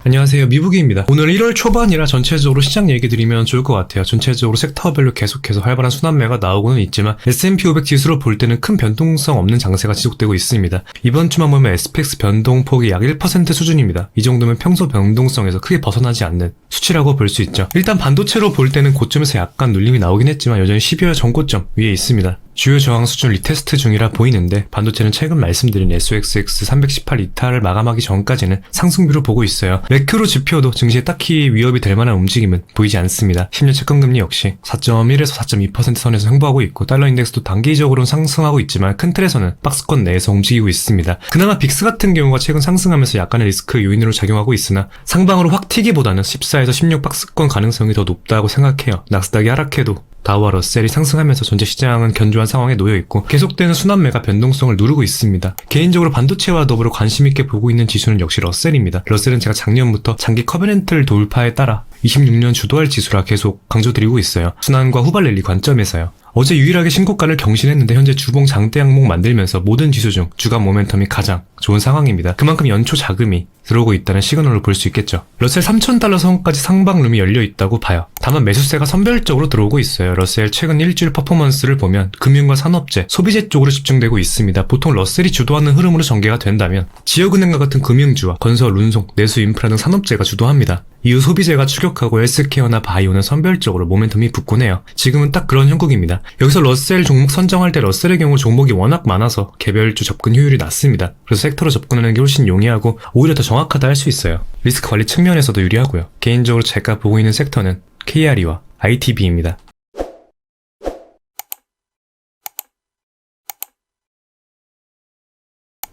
안녕하세요, 미부기입니다. 오늘 1월 초반이라 전체적으로 시장 얘기 드리면 좋을 것 같아요. 전체적으로 섹터별로 계속해서 활발한 순환매가 나오고는 있지만 S&P 500 지수로 볼 때는 큰 변동성 없는 장세가 지속되고 있습니다. 이번 주만 보면 SPX 변동폭이 약 1% 수준입니다. 이 정도면 평소 변동성에서 크게 벗어나지 않는 수치라고 볼 수 있죠. 일단 반도체로 볼 때는 고점에서 약간 눌림이 나오긴 했지만 여전히 12월 전고점 위에 있습니다. 주요 저항 수준 리테스트 중이라 보이는데 반도체는 최근 말씀드린 SOXX 318 이탈을 마감하기 전까지는 상승비로 보고 있어요. 매크로 지표도 증시에 딱히 위협이 될 만한 움직임은 보이지 않습니다. 10년 채권금리 역시 4.1에서 4.2% 선에서 횡보하고 있고 달러 인덱스도 단기적으로는 상승하고 있지만 큰 틀에서는 박스권 내에서 움직이고 있습니다. 그나마 빅스 같은 경우가 최근 상승하면서 약간의 리스크 요인으로 작용하고 있으나 상방으로 확 튀기보다는 14에서 16 박스권 가능성이 더 높다고 생각해요. 나스닥이 하락해도 다우와 러셀이 상승하면서 전체 시장은 견조한 상황에 놓여있고 계속되는 순환매가 변동성을 누르고 있습니다. 개인적으로 반도체와 더불어 관심있게 보고 있는 지수는 역시 러셀입니다. 러셀은 제가 작년부터 장기 커버넌트 돌파에 따라 26년 주도할 지수라 계속 강조드리고 있어요. 순환과 후발 랠리 관점에서요. 어제 유일하게 신고가를 경신했는데 현재 주봉 장대 항목 만들면서 모든 지수 중 주간 모멘텀이 가장 좋은 상황입니다. 그만큼 연초 자금이 들어오고 있다는 시그널로 볼 수 있겠죠. 러셀 3,000달러 선까지 상방룸이 열려있다고 봐요. 다만 매수세가 선별적으로 들어오고 있어요. 러셀 최근 일주일 퍼포먼스를 보면 금융과 산업재, 소비재 쪽으로 집중되고 있습니다. 보통 러셀이 주도하는 흐름으로 전개가 된다면 지역은행과 같은 금융주와 건설, 운송, 내수, 인프라 등 산업재가 주도합니다. 이후 소비재가 추격하고 헬스케어나 바이오는 선별적으로 모멘텀이 붙곤 해요. 지금은 딱 그런 형국입니다. 여기서 러셀 종목 선정할 때 러셀의 경우 종목이 워낙 많아서 개별주 접근 효율이 낮습니다. 그래서 섹터로 접근하는 게 훨씬 용이하고 오히려 더 정확하다 할 수 있어요. 리스크 관리 측면에서도 유리하고요. 개인적으로 제가 보고 있는 섹터는 KRE와 ITB입니다.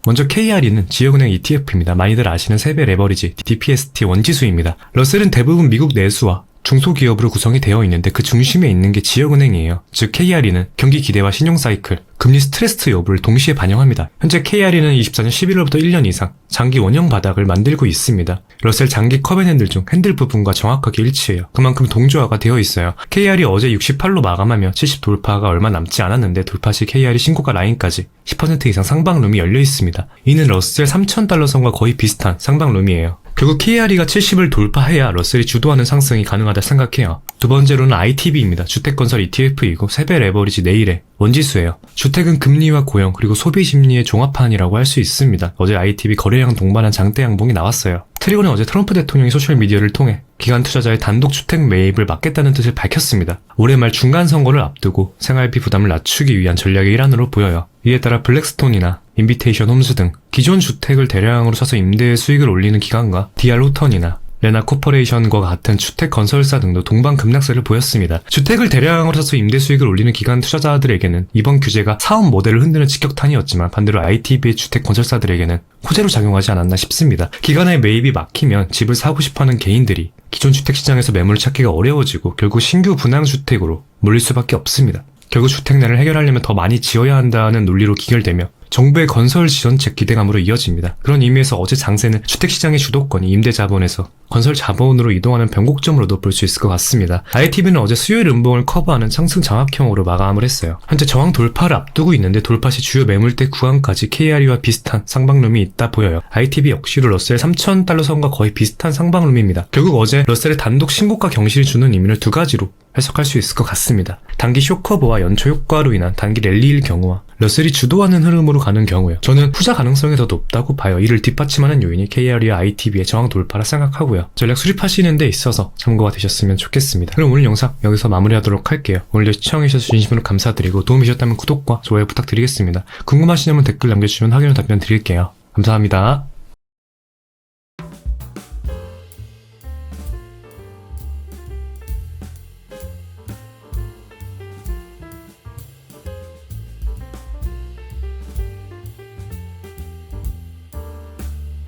먼저 KRE는 지역은행 ETF입니다. 많이들 아시는 세배 레버리지 DPST 원지수입니다. 러셀은 대부분 미국 내수와 중소기업으로 구성이 되어 있는데 그 중심에 있는 게 지역은행이에요. 즉 KRE는 경기 기대와 신용 사이클, 금리 스트레스 여부를 동시에 반영합니다. 현재 KRE는 24년 11월부터 1년 이상 장기 원형 바닥을 만들고 있습니다. 러셀 장기 컵 앤 핸들 중 핸들 부분과 정확하게 일치해요. 그만큼 동조화가 되어 있어요. KRE 어제 68로 마감하며 70 돌파가 얼마 남지 않았는데 돌파 시 KRE 신고가 라인까지 10% 이상 상방룸이 열려 있습니다. 이는 러셀 3,000달러 선과 거의 비슷한 상방룸이에요. 결국 KRE가 70을 돌파해야 러셀이 주도하는 상승이 가능하다 생각해요. 두 번째로는 ITB입니다. 주택건설 ETF이고 세배 레버리지 내일의 원지수예요. 주택은 금리와 고용 그리고 소비 심리의 종합판이라고 할 수 있습니다. 어제 ITB 거래량 동반한 장대 양봉이 나왔어요. 트리고는 어제 트럼프 대통령이 소셜미디어를 통해 기관 투자자의 단독 주택 매입을 막겠다는 뜻을 밝혔습니다. 올해 말 중간 선거를 앞두고 생활비 부담을 낮추기 위한 전략의 일환으로 보여요. 이에 따라 블랙스톤이나 인비테이션 홈스 등 기존 주택을 대량으로 사서 임대 수익을 올리는 기관과 DR 호턴이나 레나 코퍼레이션과 같은 주택 건설사 등도 동반 급락세를 보였습니다. 주택을 대량으로 사서 임대 수익을 올리는 기관 투자자들에게는 이번 규제가 사업 모델을 흔드는 직격탄이었지만 반대로 ITB의 주택 건설사들에게는 호재로 작용하지 않았나 싶습니다. 기관의 매입이 막히면 집을 사고 싶어하는 개인들이 기존 주택시장에서 매물을 찾기가 어려워지고 결국 신규 분양주택으로 몰릴 수밖에 없습니다. 결국 주택난을 해결하려면 더 많이 지어야 한다는 논리로 기결되며 정부의 건설 지원책 기대감으로 이어집니다. 그런 의미에서 어제 장세는 주택시장의 주도권이 임대자본에서 건설 자본으로 이동하는 변곡점으로도 볼 수 있을 것 같습니다. ITB는 어제 수요일 음봉을 커버하는 상승 장악형으로 마감을 했어요. 현재 저항 돌파를 앞두고 있는데 돌파 시 주요 매물대 구간까지 KRE와 비슷한 상방룸이 있다 보여요. ITB 역시도 러셀 3,000달러 선과 거의 비슷한 상방룸입니다. 결국 어제 러셀의 단독 신고가 경신을 주는 의미를 두 가지로 해석할 수 있을 것 같습니다. 단기 쇼커버와 연초 효과로 인한 단기 랠리일 경우와 러셀이 주도하는 흐름으로 가는 경우요. 저는 후자 가능성이 더 높다고 봐요. 이를 뒷받침하는 요인이 KRE와 ITB의 저항 돌파라 생각하고요. 전략 수립하시는 데 있어서 참고가 되셨으면 좋겠습니다. 그럼 오늘 영상 여기서 마무리하도록 할게요. 오늘도 시청해주셔서 진심으로 감사드리고 도움이 되셨다면 구독과 좋아요 부탁드리겠습니다. 궁금하신 점은 댓글 남겨주시면 확인후 답변 드릴게요. 감사합니다.